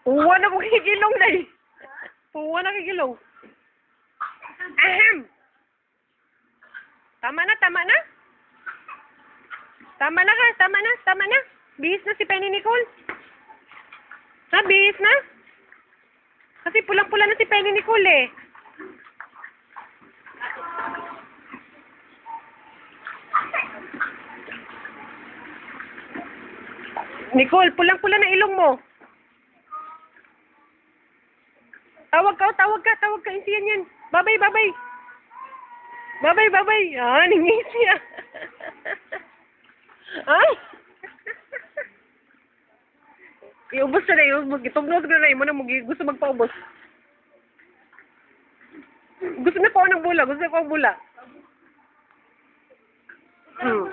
Uwa na mo kikilong na eh. Uwa na kikilong. Ahem. Tama na, tama na. Tama na ka, tama na, tama na. Bihis na si Penny Nicole. Ha, bihis na? Kasi pulang-pula na si Penny Nicole eh. Nicole, pulang-pula na ilong mo. Tawag ka, insiyan yan. Babay, babay. Babay, babay. Ah, ningisi ah. Ay! Iubos na iubos. Itugnod ko na mo na gusto magpaubos. Gusto na pa ako ng bula, gusto na pa ako bula. Hmm.